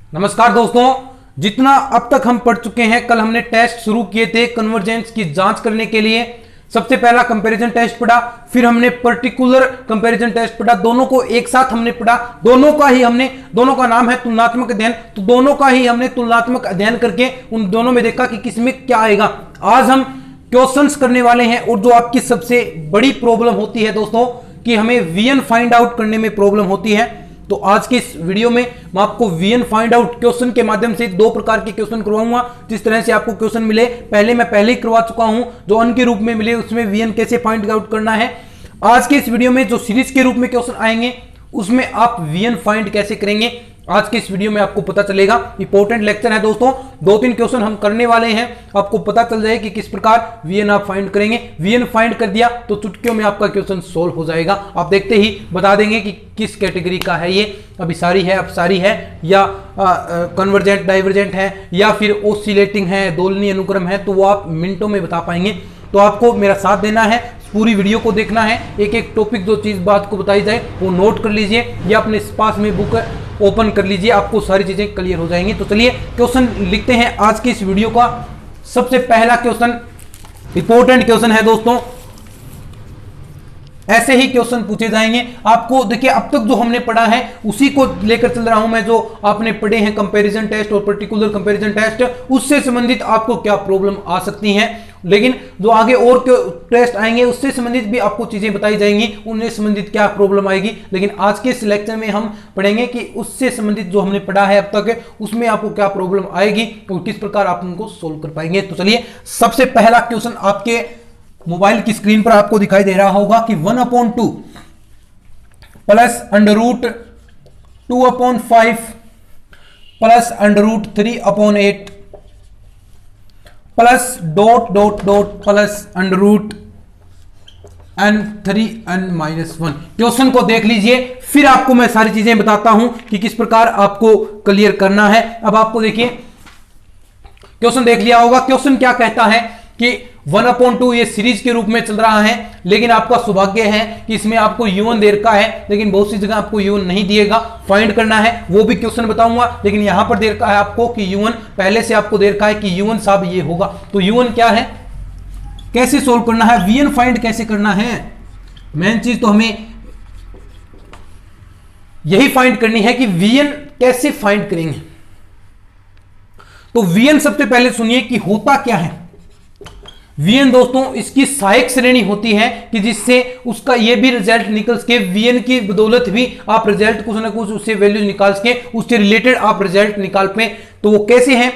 नमस्कार दोस्तों, जितना अब तक हम पढ़ चुके हैं, कल हमने टेस्ट शुरू किए थे कन्वर्जेंस की जांच करने के लिए। सबसे पहला कंपैरिजन टेस्ट पढ़ा, फिर हमने पर्टिकुलर कंपैरिजन टेस्ट पढ़ा, दोनों को एक साथ हमने पढ़ा। दोनों का नाम है तुलनात्मक अध्ययन, तो दोनों का ही हमने तुलनात्मक अध्ययन करके उन दोनों में देखा कि किसमें क्या आएगा। आज हम क्वेश्चंस करने वाले हैं, और जो आपकी सबसे बड़ी प्रॉब्लम होती है दोस्तों कि हमें वीएन फाइंड आउट करने में प्रॉब्लम होती है। तो आज के इस वीडियो में मैं आपको वीएन फाइंड आउट क्वेश्चन के माध्यम से दो प्रकार के क्वेश्चन करवाऊंगा। जिस तरह से आपको क्वेश्चन मिले, पहले ही करवा चुका हूं, जो अन के रूप में मिले उसमें वीएन कैसे फाइंड आउट करना है। आज के इस वीडियो में जो सीरीज के रूप में क्वेश्चन आएंगे उसमें आप वीएन फाइंड कैसे करेंगे, आज के इस वीडियो में आपको पता चलेगा। इंपॉर्टेंट लेक्चर है दोस्तों, 2-3 क्वेश्चन हम करने वाले हैं, आपको पता चल जाए कि किस प्रकार वीएन आप फाइंड करेंगे। वीएन फाइंड कर दिया तो चुटकियों में आपका क्वेश्चन सोल्व हो जाएगा। आप देखते ही बता देंगे कि किस कैटेगरी का है ये, अभिसारी है, अपसारी है, या कन्वर्जेंट डाइवर्जेंट है, या फिर ओसिलेटिंग है, दोलनीय अनुक्रम है, तो वो आप मिनटों में बता पाएंगे। तो आपको मेरा साथ देना है, पूरी वीडियो को देखना है, एक एक टॉपिक जो चीज बात को बताई जाए वो नोट कर लीजिए या अपने पास में बुक ओपन कर लीजिए, आपको सारी चीजें क्लियर हो जाएंगी। तो चलिए क्वेश्चन लिखते हैं आज की इस वीडियो का। सबसे पहला क्वेश्चन इंपॉर्टेंट क्वेश्चन है दोस्तों, ऐसे ही क्वेश्चन पूछे जाएंगे आपको। देखिए, अब तक जो हमने पढ़ा है उसी को लेकर चल रहा हूं मैं, जो आपने पढ़े हैं कंपैरिजन टेस्ट और पर्टिकुलर कंपैरिजन टेस्ट, उससे संबंधित आपको क्या प्रॉब्लम आ सकती है। लेकिन जो आगे और टेस्ट आएंगे उससे संबंधित भी आपको चीजें बताई जाएंगी, उनसे संबंधित क्या प्रॉब्लम आएगी। लेकिन आज के इस लेक्चर में हम पढ़ेंगे कि उससे संबंधित जो हमने पढ़ा है अब तक, उसमें आपको क्या प्रॉब्लम आएगी और किस प्रकार आप उनको सोल्व कर पाएंगे। तो चलिए, सबसे पहला क्वेश्चन आपके मोबाइल की स्क्रीन पर आपको दिखाई दे रहा होगा कि 1/2 plus √2/5 plus √3/8 plus ... plus √n3n-1। Question को देख लीजिए, फिर आपको मैं सारी चीजें बताता हूं कि किस प्रकार आपको क्लियर करना है। अब आपको देखिए, क्वेश्चन देख लिया होगा। क्वेश्चन क्या कहता है कि 1/2 ये सीरीज के रूप में चल रहा है, लेकिन आपका सौभाग्य है कि इसमें आपको U1 दे रखा है, लेकिन बहुत सी जगह आपको U1 नहीं दिएगा। फाइंड करना है वो भी क्वेश्चन बताऊंगा, लेकिन यहां पर दे रखा है आपको कि U1 पहले से आपको दे रखा है कि U1 साहब ये होगा। तो U1 क्या है, कैसे सोल्व करना है, वीएन फाइंड कैसे करना है, मेन चीज तो हमें यही फाइंड करनी है कि वीएन कैसे फाइंड करेंगे। तो वीएन सबसे पहले सुनिए कि होता क्या है। वीएन दोस्तों इसकी सहायक श्रेणी होती है कि जिससे उसका ये भी रिजल्ट निकल सके, वीएन की बदौलत भी आप रिजल्ट कुछ ना कुछ उससे वैल्यू निकाल सके, उससे रिलेटेड आप रिजल्ट निकाल पाए। तो वो कैसे हैं,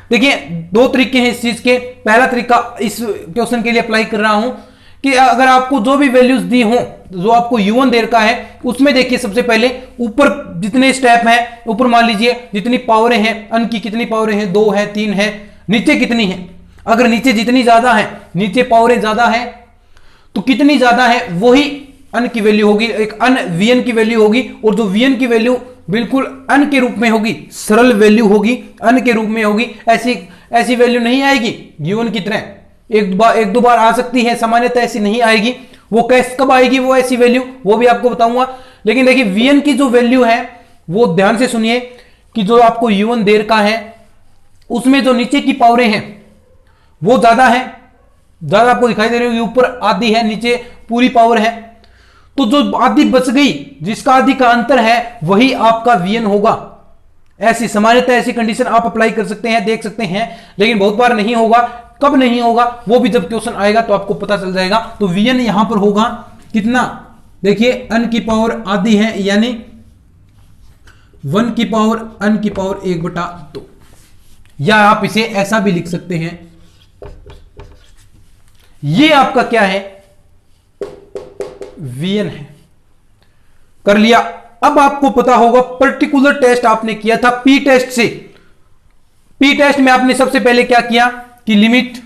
देखिए 2 तरीके हैं इस चीज के। पहला तरीका इस क्वेश्चन के लिए अप्लाई कर रहा हूं कि अगर आपको जो भी वैल्यूज दी हो, जो आपको U1 दे रखा है, उसमें देखिए सबसे पहले ऊपर जितने स्टेप हैं, ऊपर मान लीजिए जितनी पावरें हैं, अन की कितनी पावरें हैं, 2 है, 3 है, नीचे कितनी है। अगर नीचे जितनी ज्यादा है, नीचे पावरें ज्यादा है, तो कितनी ज्यादा है वही अन की वैल्यू होगी, एक अन वीएन की वैल्यू होगी। और जो वीएन की वैल्यू बिल्कुल अन के रूप में होगी, सरल वैल्यू होगी, अन के रूप में होगी। ऐसी वैल्यू नहीं आएगी U1 की तरह, एक दो बार आ सकती है, सामान्यतः ऐसी नहीं आएगी। वो कब आएगी वो ऐसी वैल्यू, वो भी आपको बताऊंगा। लेकिन देखिए वीएन की जो वैल्यू है वो ध्यान से सुनिए कि जो आपको U1 दे रखा है उसमें जो नीचे की पावरें हैं वो ज्यादा है, ज्यादा आपको दिखाई दे रही होगी, ऊपर आधी है, नीचे पूरी पावर है। तो जो आधी बच गई, जिसका आधी का अंतर है, वही आपका वीएन होगा। ऐसी सामान्यतः ऐसी कंडीशन आप अप्लाई कर सकते हैं, देख सकते हैं, लेकिन बहुत बार नहीं होगा। कब नहीं होगा वो भी जब क्वेश्चन आएगा तो आपको पता चल जाएगा। तो वीएन यहां पर होगा कितना, देखिए अन की पावर आधी है, यानी 1 की पावर अन की पावर 1/2। या आप इसे ऐसा भी लिख सकते हैं, ये आपका क्या है, वीएन है। कर लिया। अब आपको पता होगा पर्टिकुलर टेस्ट आपने किया था पी टेस्ट से। पी टेस्ट में आपने सबसे पहले क्या किया कि लिमिट,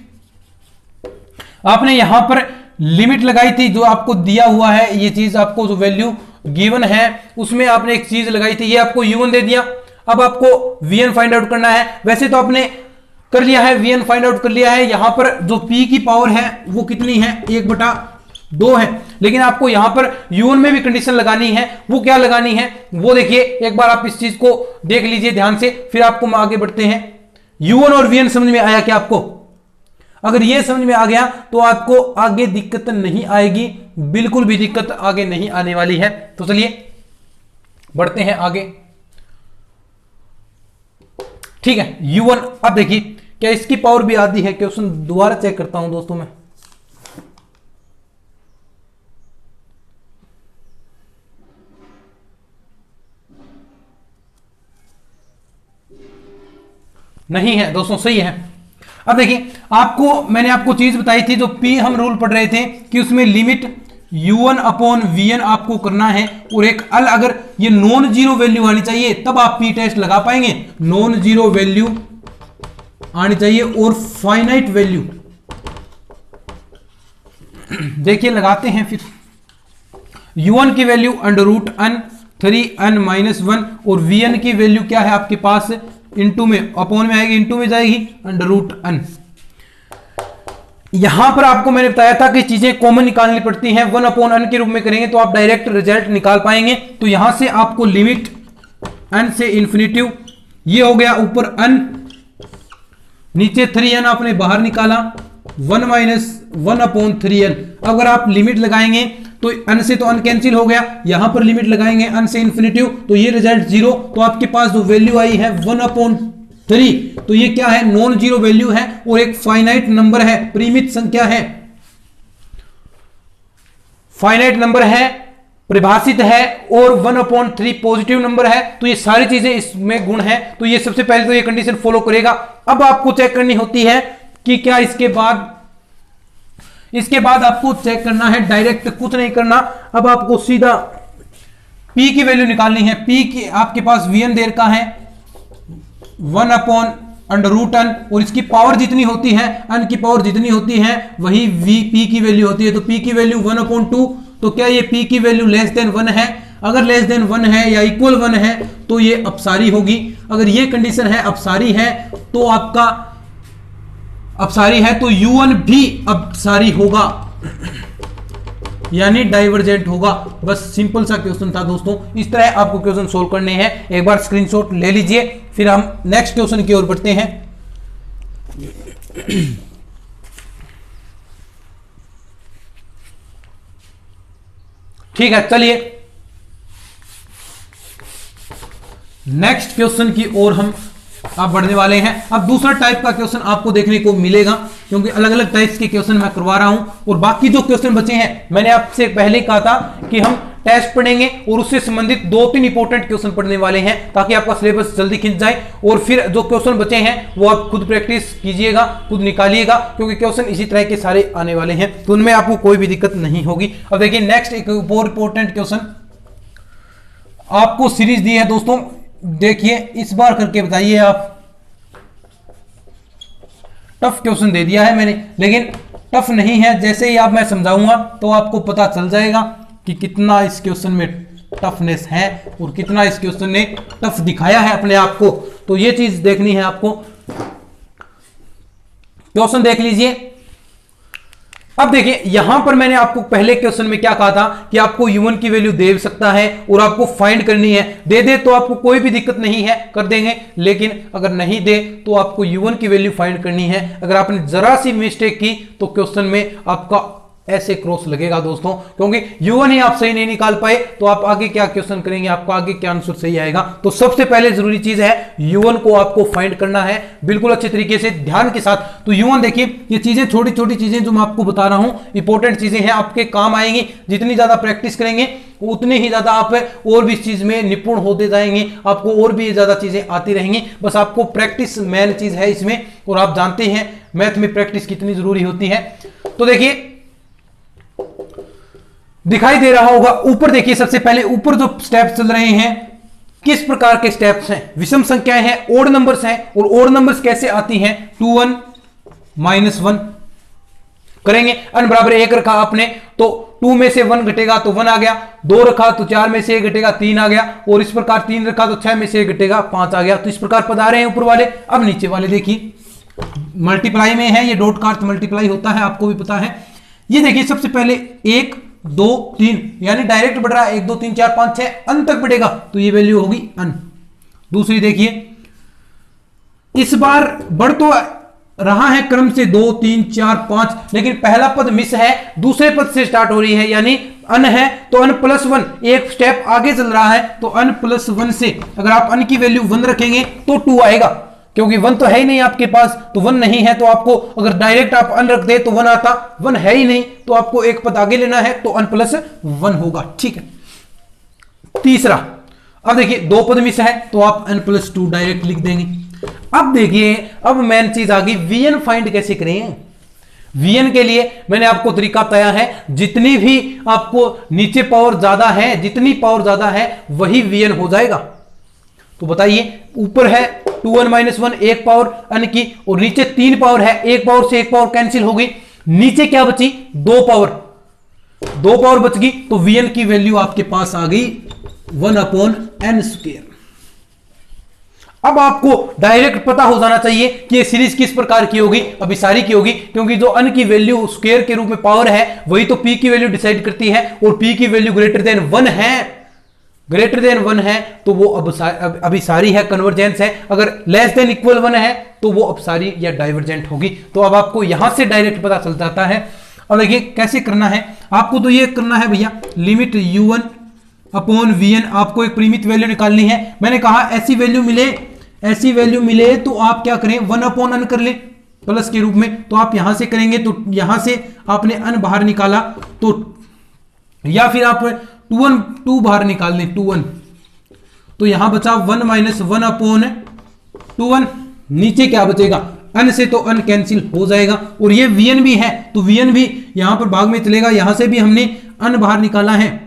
आपने यहां पर लिमिट लगाई थी, जो आपको दिया हुआ है ये चीज, आपको जो वैल्यू गिवन है उसमें आपने एक चीज लगाई थी, ये आपको U1 दे दिया। अब आपको वीएन फाइंड आउट करना है। वैसे तो आपने कर लिया है, वीएन फाइंड आउट कर लिया है। यहां पर जो P की पावर है वो कितनी है, 1/2 2 है, लेकिन आपको यहां पर u1 में भी कंडीशन लगानी है। वो क्या लगानी है वो देखिए, एक बार आप इस चीज को देख लीजिए ध्यान से, फिर आपको हम आगे बढ़ते हैं। u1 और vn समझ में आया क्या आपको? अगर ये समझ में आ गया तो आपको आगे दिक्कत नहीं आएगी, बिल्कुल भी दिक्कत आगे नहीं आने वाली है। तो चलिए बढ़ते हैं आगे। ठीक है, u1 अब देखिए क्या इसकी पावर भी आती है? क्वेश्चन दोबारा चेक करता हूं दोस्तों मैं। नहीं है दोस्तों, सही है। अब देखिए मैंने आपको चीज बताई थी, जो पी हम रूल पढ़ रहे थे कि उसमें लिमिट u1 अपॉन vn आपको करना है, और एक अगर ये नॉन जीरो वैल्यू आनी चाहिए तब आप पी टेस्ट लगा पाएंगे। नॉन जीरो वैल्यू आनी चाहिए और फाइनाइट वैल्यू। देखिए लगाते हैं फिर। u1 की value under root n 3n minus 1, और vn की वैल्यू क्या है आपके पास? इंटू में, अपॉन में आएगी, इंटू में जाएगी, अंडर रूट n। यहां पर आपको मैंने बताया था कि चीजें कॉमन निकालनी पड़ती हैं। 1 अपॉन n के रूप में करेंगे तो आप डायरेक्ट रिजल्ट निकाल पाएंगे। तो यहां से आपको लिमिट n से इंफिनिटिव, ये हो गया ऊपर n, नीचे 3n आपने बाहर निकाला, 1 माइनस 1 अपॉन 3n। अगर आप लिमिट लगाएंगे तो n से तो n कैंसिल हो गया, यहां पर लिमिट लगाएंगे n से इंफिनिटिव, तो ये रिजल्ट 0। तो आपके पास जो वैल्यू आई है 1 अपॉन 3, तो ये क्या है? नॉन जीरो वैल्यू है और एक फाइनाइट नंबर है, परिमित संख्या है, फाइनाइट नंबर है, परिभाषित है, और 1/3 पॉजिटिव नंबर है। तो ये सारी चीजें इसमें गुण है। तो ये सबसे पहले तो ये कंडीशन फॉलो करेगा। अब आपको चेक करनी होती है कि क्या इसके बाद आपको चेक करना है, डायरेक्ट कुछ नहीं करना। अब आपको सीधा P की वैल्यू निकालनी है। P की आपके पास vn देर का है 1 अपॉन अंडर रूट n, और इसकी पावर जितनी होती है, n की पावर जितनी होती है वही P की वैल्यू होती है। तो P की वैल्यू 1/2। तो क्या ये P की वैल्यू लेस देन 1 है? अगर लेस देन 1 है या इक्वल 1 है तो ये अपसारी होगी। अगर ये कंडीशन है अपसारी है तो आपका अपसारी है तो u1 भी अपसारी होगा, यानी डाइवर्जेंट होगा। बस सिंपल सा क्वेश्चन था दोस्तों। इस तरह आपको क्वेश्चन सोल्व करने हैं। एक बार स्क्रीनशॉट ले लीजिए, फिर हम नेक्स्ट क्वेश्चन की ओर बढ़ते हैं। ठीक है, चलिए नेक्स्ट क्वेश्चन की ओर हम आप बढ़ने वाले हैं। अब दूसरा टाइप का क्वेश्चन आपको देखने को मिलेगा, क्योंकि अलग अलग टाइप्स के क्वेश्चन मैं करवा रहा हूं, और बाकी जो क्वेश्चन बचे हैं मैंने आपसे पहले कहा था कि हम टेस्ट पढ़ेंगे और उससे संबंधित 2-3 इंपॉर्टेंट क्वेश्चन पढ़ने वाले हैं, ताकि आपका सिलेबस जल्दी खिंच जाए। और फिर जो क्वेश्चन बचे हैं वो आप खुद प्रैक्टिस कीजिएगा, खुद निकालिएगा, क्योंकि क्वेश्चन इसी तरह के सारे आने वाले हैं, तो उनमें आपको कोई भी दिक्कत नहीं होगी। अब देखिए नेक्स्ट एक और इंपॉर्टेंट क्वेश्चन आपको सीरीज दी है दोस्तों। देखिए इस बार करके बताइए आप। टफ क्वेश्चन दे दिया है मैंने, लेकिन टफ नहीं है। जैसे ही आप मैं समझाऊंगा तो आपको पता चल जाएगा कि कितना इस क्वेश्चन में टफनेस है और कितना इस क्वेश्चन ने टफ दिखाया है अपने आप को। तो ये चीज देखनी है आपको। क्वेश्चन देख लीजिए। अब देखिए यहां पर मैंने आपको पहले क्वेश्चन में क्या कहा था कि आपको u1 की वैल्यू दे सकता है और आपको फाइंड करनी है। दे दे तो आपको कोई भी दिक्कत नहीं है, कर देंगे, लेकिन अगर नहीं दे तो आपको u1 की वैल्यू फाइंड करनी है। अगर आपने जरा सी मिस्टेक की तो क्वेश्चन में आपका ऐसे क्रॉस लगेगा दोस्तों, क्योंकि u1 ही आप सही नहीं निकाल पाए तो आप आगे क्या क्वेश्चन करेंगे, आपका आगे क्या आंसर सही आएगा। तो सबसे पहले जरूरी चीज है u1 को आपको फाइंड करना है बिल्कुल अच्छे तरीके से, ध्यान के साथ। तो u1 देखिए, ये चीजें छोटी छोटी चीजें जो मैं आपको बता रहा हूं इंपॉर्टेंट चीजें हैं, आपके काम आएंगी। जितनी ज्यादा प्रैक्टिस करेंगे उतनी ही ज्यादा आप और भी इस चीज में निपुण होते जाएंगे, आपको और भी ज्यादा चीजें आती रहेंगी। बस आपको प्रैक्टिस मेन चीज है इसमें, और आप जानते हैं मैथ में प्रैक्टिस कितनी जरूरी होती है। तो देखिए दिखाई दे रहा होगा ऊपर, देखिए सबसे पहले ऊपर जो स्टेप्स चल रहे हैं किस प्रकार के स्टेप्स हैं, विषम संख्याएं हैं, ओड नंबर्स हैं। और ओड नंबर्स कैसे आती हैं, 2 1 -1 करेंगे। n बराबर 1 रखा आपने तो 2 में से 1 घटेगा तो 1 आ गया, 2 रखा तो 4 में से 1 घटेगा 3 आ गया, और इस प्रकार 3 रखा तो 6 में से 1 घटेगा 5 आ गया। तो इस प्रकार पद आ रहे हैं ऊपर वाले। अब नीचे वाले देखिए मल्टीप्लाई में है, ये डॉट का अर्थ मल्टीप्लाई होता है, आपको भी पता है। ये देखिए सबसे पहले 1 2 3 यानी डायरेक्ट बढ़ रहा है, 1 2 3 4 5 6 अन तक बढ़ेगा तो ये वैल्यू होगी अन। दूसरी देखिए इस बार बढ़ तो रहा है क्रम से 2 3 4 5, लेकिन पहला पद मिस है, दूसरे पद से स्टार्ट हो रही है यानी अन है तो अन प्लस 1 एक स्टेप आगे चल रहा है, तो अन प्लस 1 से अगर आप अन की वैल्यू 1 रखेंगे तो 2 आएगा, क्योंकि 1 तो है ही नहीं आपके पास, तो 1 नहीं है तो आपको अगर डायरेक्ट आप अन रख दे तो 1 आता, 1 है ही नहीं तो आपको एक पद आगे लेना है तो अन प्लस 1 होगा। ठीक है, तीसरा अब देखिए 2 पद मिस है तो आप n प्लस 2 डायरेक्ट लिख देंगे। अब देखिए अब मेन चीज आ गई, वीएन फाइंड कैसे करें। वीएन के लिए मैंने आपको तरीका बताया है, जितनी भी आपको नीचे पावर ज्यादा है, जितनी पावर ज्यादा है वही वीएन हो जाएगा। तो बताइए ऊपर है 2n-1 एक पावर n की और नीचे 3 पावर है, एक पावर से एक पावर कैंसिल हो गई, नीचे क्या बची 2 पावर बच गई, तो वीएन की वैल्यू आपके पास आ गई 1/n²। अब आपको डायरेक्ट पता हो जाना चाहिए कि ये सीरीज किस प्रकार की होगी, अभिसारी की होगी, क्योंकि जो अन की वैल्यू स्क्वायर के रूप में पावर है वही तो पी की वैल्यू डिसाइड करती है, और पी की वैल्यू ग्रेटर देन 1 है तो वो अभिसारी है, कन्वर्जेंस है, अगर लेस देन इक्वल 1 है तो वो अपसारी या डाइवर्जेंट होगी। तो अब आपको यहां से डायरेक्ट पता चल जाता है। अब देखिए कैसे करना है, आपको तो ये करना है भैया, लिमिट u1/vn आपको एक परिमित वैल्यू निकालनी है। मैंने कहा ऐसी वैल्यू मिले तो आप क्या करें 1/n कर ले प्लस के रूप में, तो आप यहां से करेंगे तो यहां से आपने n बाहर निकाला तो, या फिर आप 2 बाहर निकाल लें 2n, तो यहां बचा 1-1/2n, नीचे क्या बचेगा n से तो n कैंसिल हो जाएगा, और ये vn भी है तो vn भी यहां पर भाग में चलेगा, यहां से भी हमने n बाहर निकाला है,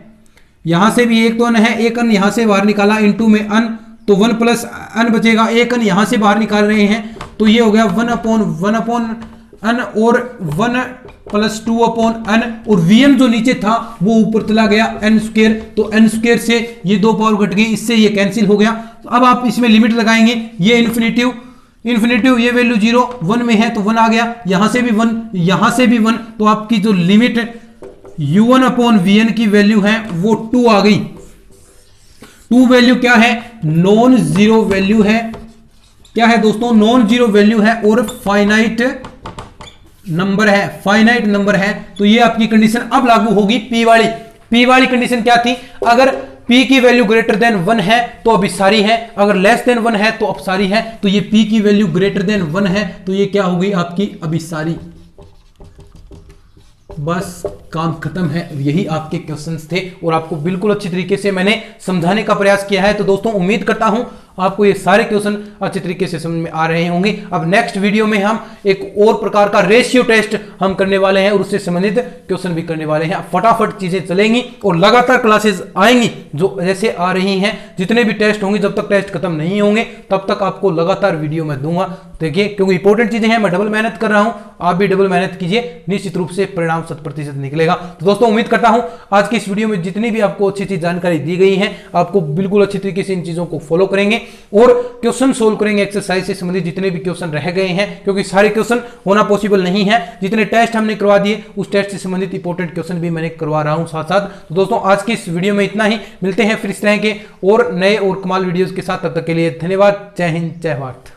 यहां से भी एक तो n है, एक n यहां से बाहर निकाला इनटू में n, तो 1 प्लस n बचेगा, एक n यहां से बाहर निकाल रहे हैं तो ये हो गया 1/n और 1 प्लस 2/n, और vn जो नीचे था वो ऊपर चला गया n², तो n² से ये 2 पावर घट गई, इससे ये कैंसिल हो गया। तो अब आप इसमें लिमिट लगाएंगे, ये इन्फिनिटिव ये वैल्यू 0 1 में है तो 1 आ गया, यहां से भी 1 यहां से भी 1, तो आपकी जो लिमिट u1/vn की वैल्यू है वो 2 आ गई। 2 वैल्यू क्या है, नॉन जीरो वैल्यू है, क्या है दोस्तों नॉन जीरो वैल्यू है और फाइनाइट नंबर है, तो ये आपकी कंडीशन अब लागू होगी पी वाली कंडीशन क्या थी, अगर p की वैल्यू ग्रेटर देन 1 है तो अभिसारी है, अगर लेस देन 1 है तो अपसारी है, तो ये p की वैल्यू ग्रेटर देन 1 है तो ये क्या होगी आपकी अभिसारी। बस काम खत्म है, यही आपके क्वेश्चंस थे और आपको बिल्कुल अच्छी तरीके से मैंने समझाने का प्रयास किया है। तो दोस्तों उम्मीद करता हूं आपको ये सारे क्वेश्चन अच्छे तरीके से समझ में आ रहे होंगे। अब नेक्स्ट वीडियो में हम एक और प्रकार का रेशियो टेस्ट हम करने वाले हैं और उससे संबंधित क्वेश्चन भी करने वाले हैं। फटाफट चीजें चलेंगी और लगातार क्लासेस आएंगी जो जैसे आ रही हैं, जितने भी टेस्ट होंगे जब तक टेस्ट खत्म नहीं होंगे तब तक आपको लगातार वीडियो में दूंगा। देखिए क्योंकि इंपॉर्टेंट चीजें हैं, मैं डबल मेहनत कर रहा हूं, आप भी डबल मेहनत कीजिए, निश्चित रूप से परिणाम 100% निकलेगा। तो दोस्तों उम्मीद करता हूं आज की इस वीडियो में जितनी भी आपको अच्छी जानकारी दी गई है आपको बिल्कुल अच्छी तरीके से इन चीजों को फॉलो करेंगे और क्वेश्चन सोल्व करेंगे, एक्सरसाइज से संबंधित जितने भी क्वेश्चन रह गए हैं, क्योंकि सारे क्वेश्चन होना पॉसिबल नहीं है। जितने टेस्ट हमने करवा दिए उस टेस्ट से संबंधित इंपॉर्टेंट क्वेश्चन भी मैंने करवा रहा हूं साथ साथ। तो दोस्तों आज की इस वीडियो में इतना ही, मिलते हैं फिर इस तरह के और नए और कमाल वीडियोस के साथ, तब तक के लिए धन्यवाद। जय हिंद, जय भारत।